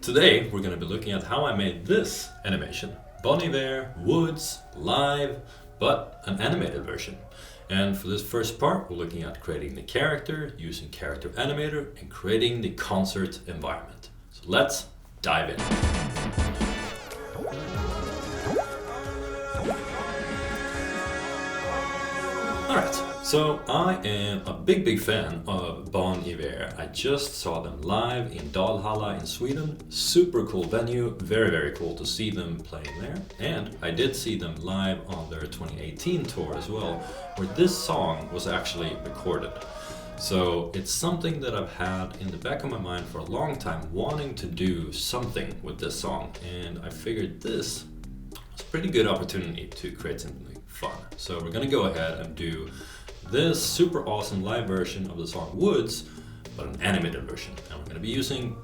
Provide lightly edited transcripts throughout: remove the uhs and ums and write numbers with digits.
Today we're going to be looking at how I made this animation. Bon Iver, Woods, live, but an animated version. And for this first part we're looking at creating the character, using Character Animator, and creating the concert environment. So let's dive in. Alright, so I am a big fan of Bon Iver. I just saw them live in Dalhalla in Sweden. Super cool venue, very cool to see them playing there. And I did see them live on their 2018 tour as well, where this song was actually recorded. So it's something that I've had in the back of my mind for a long time, wanting to do something with this song. And I figured this was a pretty good opportunity to create something fun. So we're gonna go ahead and do this super awesome live version of the song Woods, but an animated version. And we're gonna be using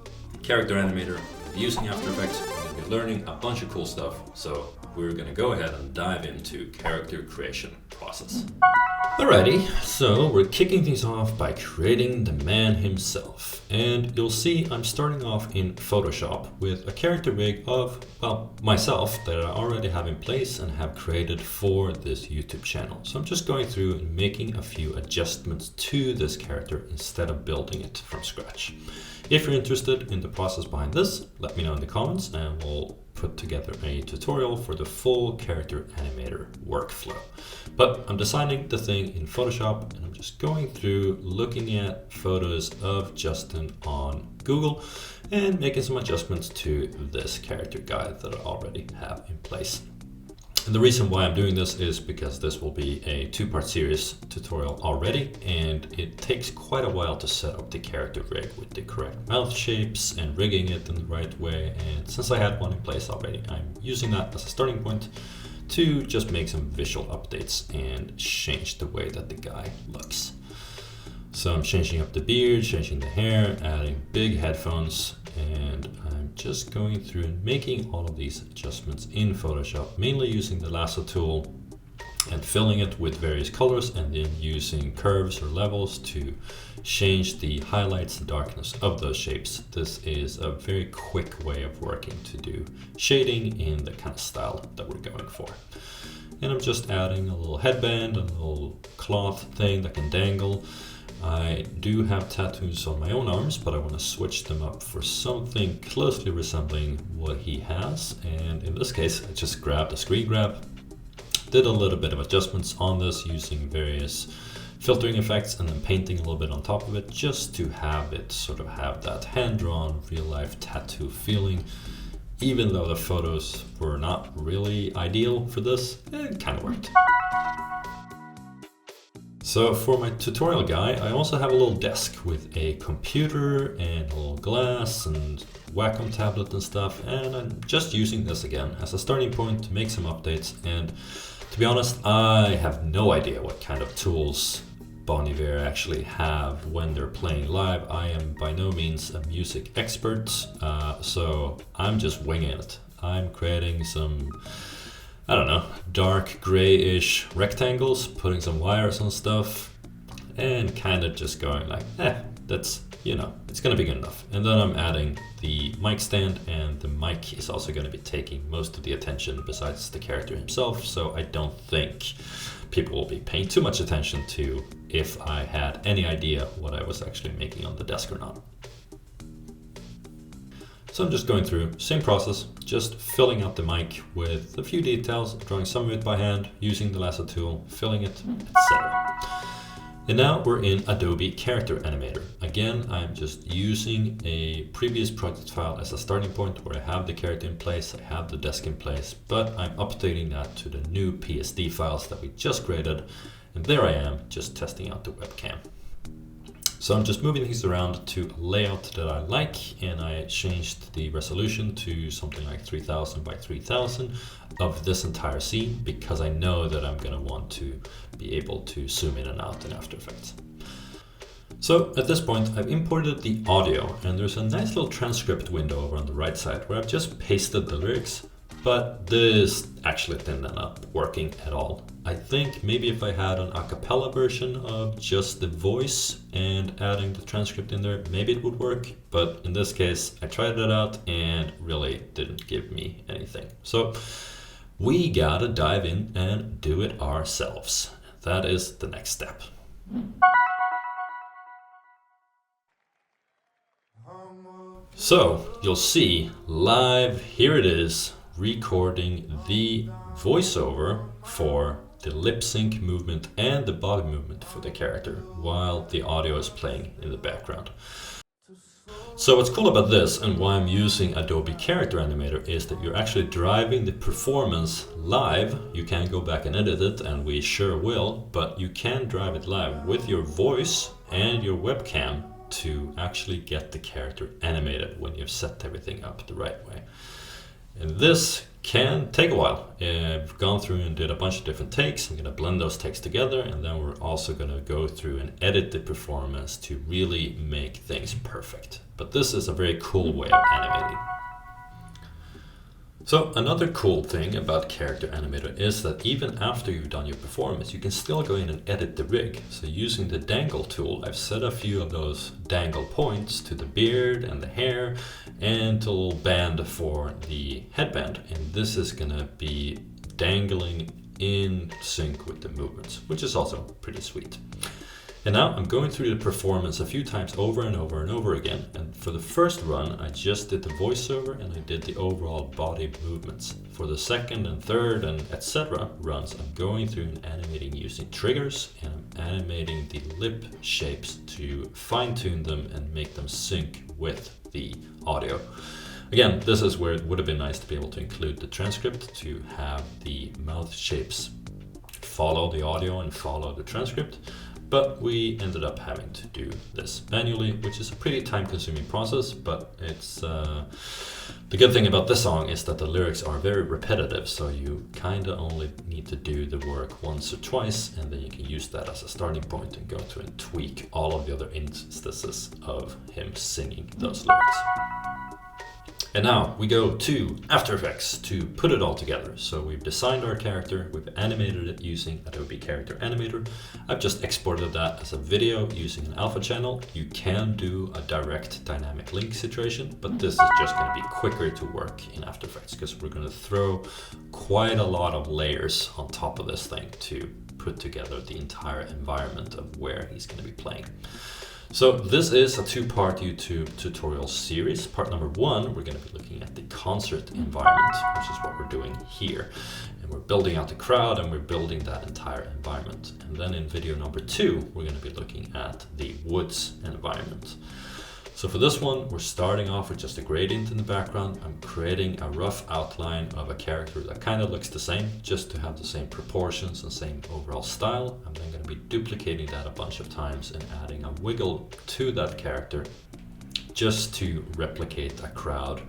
Character Animator, using After Effects, we're gonna be learning a bunch of cool stuff. So we're gonna go ahead and dive into character creation process. Alrighty, so we're kicking things off by creating the man himself. And you'll see I'm starting off in Photoshop with a character rig of, well, myself that I already have in place and have created for this YouTube channel. So I'm just going through and making a few adjustments to this character instead of building it from scratch. If you're interested in the process behind this, let me know in the comments and we'll put together a tutorial for the full Character Animator workflow. But I'm designing the thing in Photoshop and I'm just going through looking at photos of Justin on Google and making some adjustments to this character guide that I already have in place. And the reason why I'm doing this is because this will be a two-part series tutorial already, and it takes quite a while to set up the character rig with the correct mouth shapes and rigging it in the right way. And since I had one in place already, I'm using that as a starting point to just make some visual updates and change the way that the guy looks. So I'm changing up the beard, changing the hair, adding big headphones, and I'm just going through and making all of these adjustments in Photoshop, mainly using the lasso tool and filling it with various colors, and then using curves or levels to change the highlights and darkness of those shapes. This is a very quick way of working to do shading in the kind of style that we're going for. And I'm just adding a little headband, a little cloth thing that can dangle. I do have tattoos on my own arms, but I want to switch them up for something closely resembling what he has. And in this case, I just grabbed a screen grab, did a little bit of adjustments on this using various filtering effects and then painting a little bit on top of it, just to have it sort of have that hand-drawn, real-life tattoo feeling. Even though the photos were not really ideal for this, it kind of worked. So for my tutorial guy, I also have a little desk with a computer and a little glass and Wacom tablet and stuff, and I'm just using this again as a starting point to make some updates. And to be honest, I have no idea what kind of tools Bon Iver actually have when they're playing live. I am by no means a music expert, so I'm just winging it. I'm creating some, I don't know, dark grayish rectangles, putting some wires on stuff, and kind of just going like, that's, you know, it's gonna be good enough. And then I'm adding the mic stand, and the mic is also gonna be taking most of the attention besides the character himself, so I don't think people will be paying too much attention to if I had any idea what I was actually making on the desk or not. So I'm just going through, same process, just filling out the mic with a few details, drawing some of it by hand, using the lasso tool, filling it, etc. And now we're in Adobe Character Animator. Again, I'm just using a previous project file as a starting point where I have the character in place, I have the desk in place, but I'm updating that to the new PSD files that we just created. And there I am, just testing out the webcam. So I'm just moving things around to a layout that I like, and I changed the resolution to something like 3000 by 3000 of this entire scene, because I know that I'm gonna want to be able to zoom in and out in After Effects. So at this point I've imported the audio, and there's a nice little transcript window over on the right side where I've just pasted the lyrics, but this actually didn't end up working at all. I think maybe if I had an a cappella version of just the voice and adding the transcript in there, maybe it would work. But in this case, I tried it out and really didn't give me anything. So we gotta dive in and do it ourselves. That is the next step. So you'll see live, here it is, recording the voiceover for the lip sync movement and the body movement for the character while the audio is playing in the background. So what's cool about this and why I'm using Adobe Character Animator is that you're actually driving the performance live. You can go back and edit it, and we sure will, but you can drive it live with your voice and your webcam to actually get the character animated when you've set everything up the right way. And this can take a while. I've gone through and did a bunch of different takes. I'm going to blend those takes together, and then we're also going to go through and edit the performance to really make things perfect. But this is a very cool way of animating. So another cool thing about Character Animator is that even after you've done your performance, you can still go in and edit the rig. So using the dangle tool, I've set a few of those dangle points to the beard and the hair and to a little band for the headband. And this is gonna be dangling in sync with the movements, which is also pretty sweet. And now I'm going through the performance a few times over and over and over again. And for the first run, I just did the voiceover and I did the overall body movements. For the second and third and etc. runs, I'm going through and animating using triggers, and I'm animating the lip shapes to fine tune them and make them sync with the audio. Again, this is where it would have been nice to be able to include the transcript to have the mouth shapes follow the audio and follow the transcript. But we ended up having to do this manually, which is a pretty time-consuming process, but it's the good thing about this song is that the lyrics are very repetitive, so you kind of only need to do the work once or twice, and then you can use that as a starting point and go through and tweak all of the other instances of him singing those lyrics. And now we go to After Effects to put it all together. So we've designed our character, we've animated it using Adobe Character Animator. I've just exported that as a video using an alpha channel. You can do a direct dynamic link situation, but this is just going to be quicker to work in After Effects because we're going to throw quite a lot of layers on top of this thing to put together the entire environment of where he's going to be playing. So this is a two-part YouTube tutorial series. Part number one, we're going to be looking at the concert environment, which is what we're doing here. And we're building out the crowd and we're building that entire environment. And then in video number two, we're going to be looking at the woods environment. So for this one, we're starting off with just a gradient in the background. I'm creating a rough outline of a character that kind of looks the same, just to have the same proportions and same overall style. I'm then going to be duplicating that a bunch of times and adding a wiggle to that character just to replicate a crowd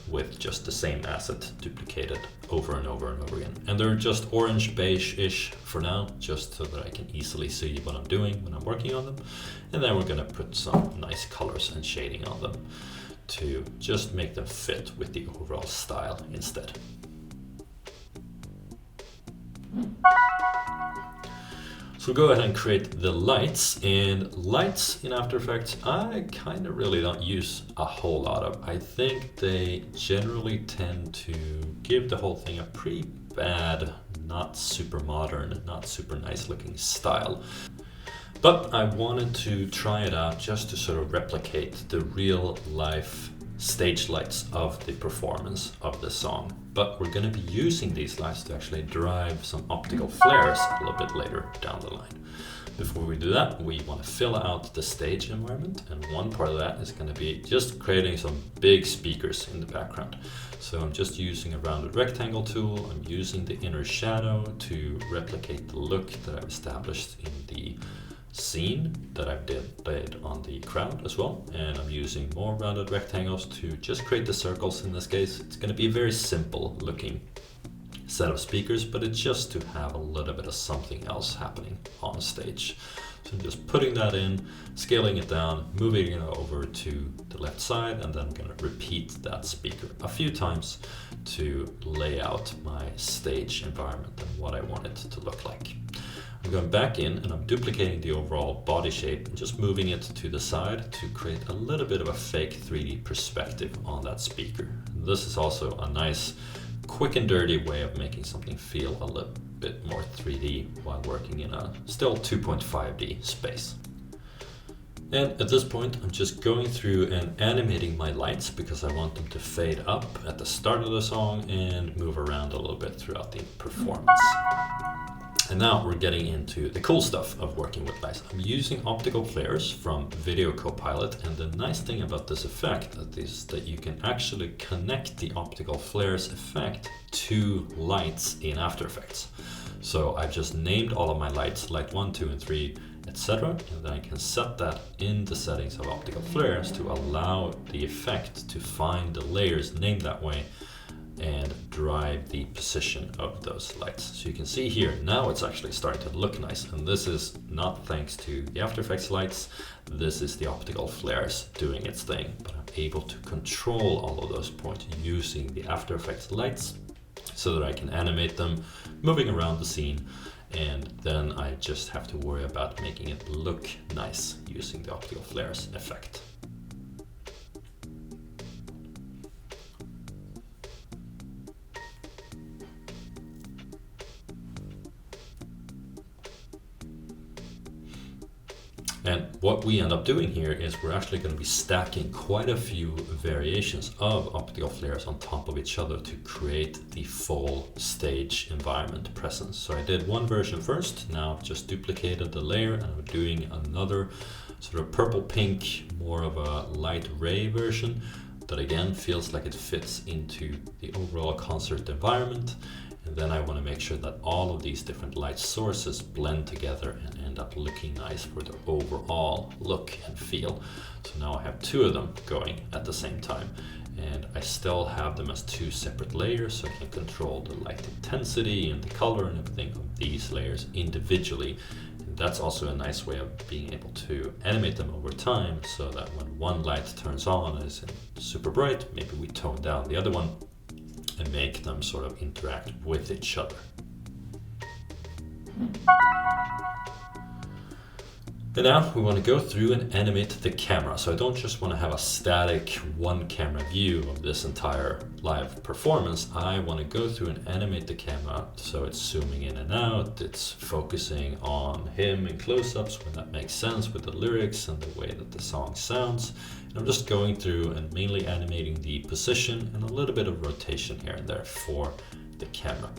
with just the same asset duplicated over and over and over again. And they're just orange beige-ish for now, just so that I can easily see what I'm doing when I'm working on them. And then we're gonna put some nice colors and shading on them to just make them fit with the overall style instead. So go ahead and create the lights, and lights in After Effects I kind of really don't use a whole lot of. I think they generally tend to give the whole thing a pretty bad, not super modern, not super nice looking style. But I wanted to try it out just to sort of replicate the real life stage lights of the performance of the song. But we're going to be using these lights to actually drive some optical flares a little bit later down the line. Before we do that, we want to fill out the stage environment, and one part of that is going to be just creating some big speakers in the background. So I'm just using a rounded rectangle tool. I'm using the inner shadow to replicate the look that I've established in the scene that I've did on the crowd as well, and I'm using more rounded rectangles to just create the circles. In this case, it's going to be a very simple looking set of speakers, but it's just to have a little bit of something else happening on stage. So I'm just putting that in, scaling it down, moving it over to the left side, and then I'm going to repeat that speaker a few times to lay out my stage environment and what I want it to look like. I'm going back in and I'm duplicating the overall body shape and just moving it to the side to create a little bit of a fake 3D perspective on that speaker. This is also a nice, quick and dirty way of making something feel a little bit more 3D while working in a still 2.5D space. And at this point, I'm just going through and animating my lights because I want them to fade up at the start of the song and move around a little bit throughout the performance. And now we're getting into the cool stuff of working with lights. I'm using optical flares from Video Copilot, and the nice thing about this effect is that you can actually connect the optical flares effect to lights in After Effects. So I've just named all of my lights, light 1, 2, and 3, etc. And then I can set that in the settings of optical flares to allow the effect to find the layers named that way and drive the position of those lights. So you can see here, now it's actually starting to look nice. And this is not thanks to the After Effects lights, this is the optical flares doing its thing. But I'm able to control all of those points using the After Effects lights so that I can animate them moving around the scene. And then I just have to worry about making it look nice using the optical flares effect. And what we end up doing here is we're actually going to be stacking quite a few variations of optical flares on top of each other to create the full stage environment presence. So I did one version first, now I've just duplicated the layer and I'm doing another sort of purple pink, more of a light ray version that again feels like it fits into the overall concert environment. And then I want to make sure that all of these different light sources blend together and end up looking nice for the overall look and feel. So now I have two of them going at the same time. And I still have them as two separate layers, so I can control the light intensity and the color and everything of these layers individually. And that's also a nice way of being able to animate them over time, so that when one light turns on and is super bright, maybe we tone down the other one and make them sort of interact with each other. And now we want to go through and animate the camera. So I don't just want to have a static one camera view of this entire live performance. I want to go through and animate the camera so it's zooming in and out, it's focusing on him in close-ups when that makes sense with the lyrics and the way that the song sounds. And I'm just going through and mainly animating the position and a little bit of rotation here and there for the camera.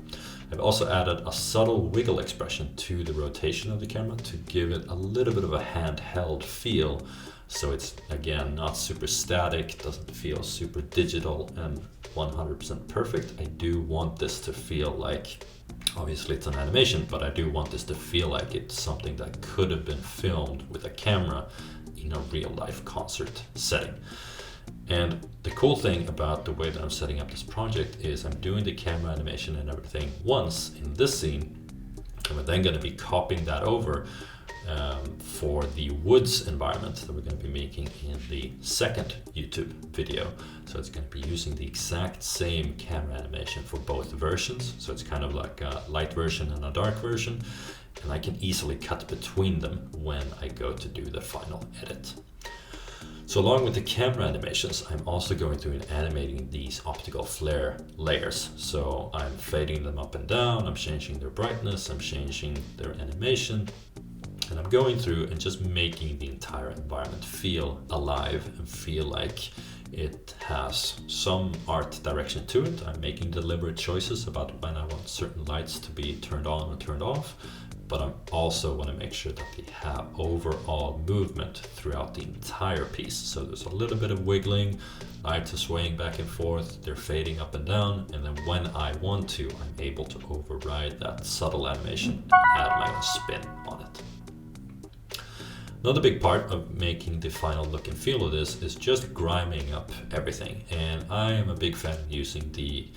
I've also added a subtle wiggle expression to the rotation of the camera to give it a little bit of a handheld feel. So it's, again, not super static, doesn't feel super digital and 100% perfect. I do want this to feel like, obviously it's an animation, but I do want this to feel like it's something that could have been filmed with a camera in a real life concert setting. And the cool thing about the way that I'm setting up this project is I'm doing the camera animation and everything once in this scene, and we're then going to be copying that over for the woods environment that we're going to be making in the second YouTube video. So it's going to be using the exact same camera animation for both versions. So it's kind of like a light version and a dark version, and I can easily cut between them when I go to do the final edit. So along with the camera animations, I'm also going through and animating these optical flare layers. So I'm fading them up and down, I'm changing their brightness, I'm changing their animation, and I'm going through and just making the entire environment feel alive and feel like it has some art direction to it. I'm making deliberate choices about when I want certain lights to be turned on or turned off, but I also want to make sure that they have overall movement throughout the entire piece. So there's a little bit of wiggling, lights are swaying back and forth, they're fading up and down, and then when I want to, I'm able to override that subtle animation and add my own spin on it. Another big part of making the final look and feel of this is just griming up everything. And I am a big fan of using the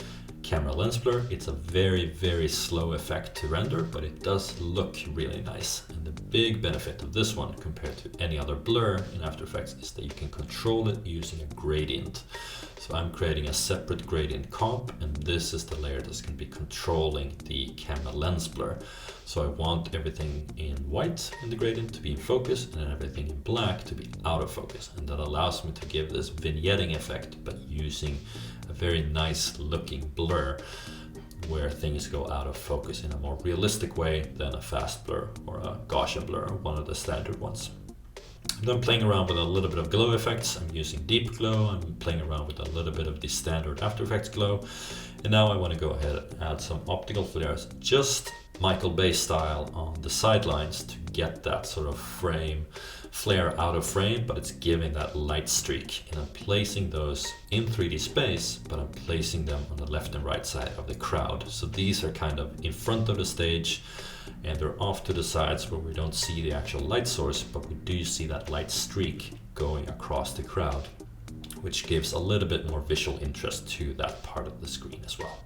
camera lens blur. It's a very slow effect to render, but it does look really nice. And the big benefit of this one compared to any other blur in After Effects is that you can control it using a gradient. So I'm creating a separate gradient comp, and this is the layer that's going to be controlling the camera lens blur. So I want everything in white in the gradient to be in focus and everything in black to be out of focus. And that allows me to give this vignetting effect, but using a very nice looking blur where things go out of focus in a more realistic way than a fast blur or a Gaussian blur, one of the standard ones. I'm then playing around with a little bit of glow effects. I'm using deep glow. I'm playing around with a little bit of the standard After Effects glow. And now I want to go ahead and add some optical flares, just Michael Bay style on the sidelines to get that sort of flare out of frame, but it's giving that light streak. And I'm placing those in 3D space, but I'm placing them on the left and right side of the crowd. So these are kind of in front of the stage, and they're off to the sides where we don't see the actual light source, but we do see that light streak going across the crowd, which gives a little bit more visual interest to that part of the screen as well.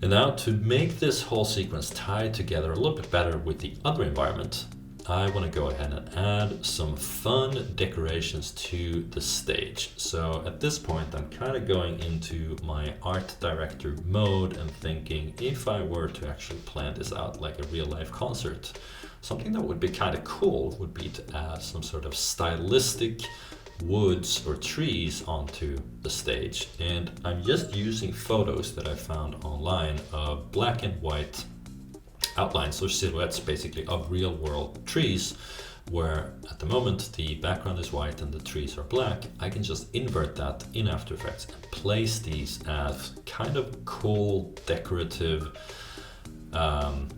And now to make this whole sequence tie together a little bit better with the other environment, I want to go ahead and add some fun decorations to the stage. So at this point, I'm kind of going into my art director mode and thinking, if I were to actually plan this out like a real life concert, something that would be kind of cool would be to add some sort of stylistic woods or trees onto the stage. And I'm just using photos that I found online of black and white outlines or silhouettes basically of real world trees, where at the moment the background is white and the trees are black. I can just invert that in After Effects and place these as kind of cool decorative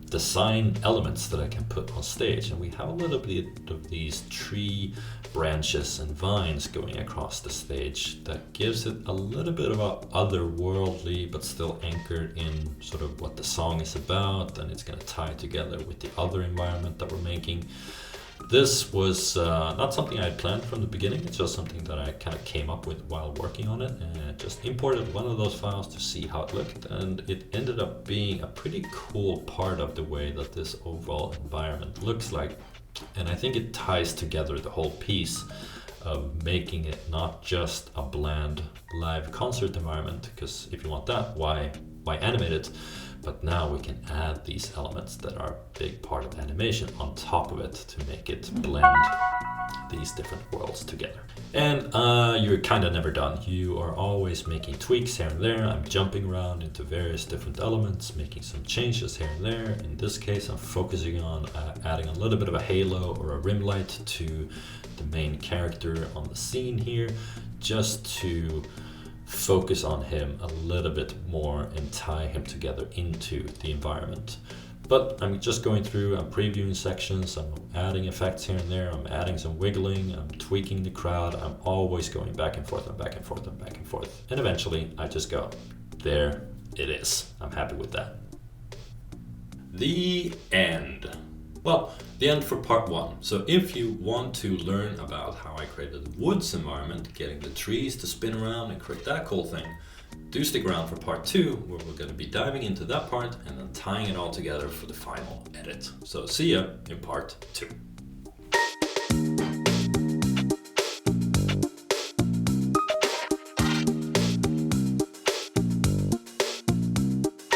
design elements that I can put on stage. And we have a little bit of these tree branches and vines going across the stage that gives it a little bit of a otherworldly but still anchored in sort of what the song is about, and it's going to tie together with the other environment that we're making. This was not something I had planned from the beginning. It's just something that I kind of came up with while working on it, and I just imported one of those files to see how it looked, and it ended up being a pretty cool part of the way that this overall environment looks like. And I think it ties together the whole piece of making it not just a bland live concert environment, because if you want that, why animate it? But now we can add these elements that are a big part of animation on top of it to make it blend these different worlds together. And you're kind of never done. You are always making tweaks here and there. I'm jumping around into various different elements, making some changes here and there. In this case, I'm focusing on adding a little bit of a halo or a rim light to the main character on the scene here, just to focus on him a little bit more and tie him together into the environment. But I'm just going through, I'm previewing sections, I'm adding effects here and there, I'm adding some wiggling, I'm tweaking the crowd, I'm always going back and forth and back and forth and back and forth. And eventually I just go, there it is. I'm happy with that. The end. Well, the end for part one. So if you want to learn about how I created the woods environment, getting the trees to spin around and create that cool thing, do stick around for part two, where we're going to be diving into that part and then tying it all together for the final edit. So see ya in part two.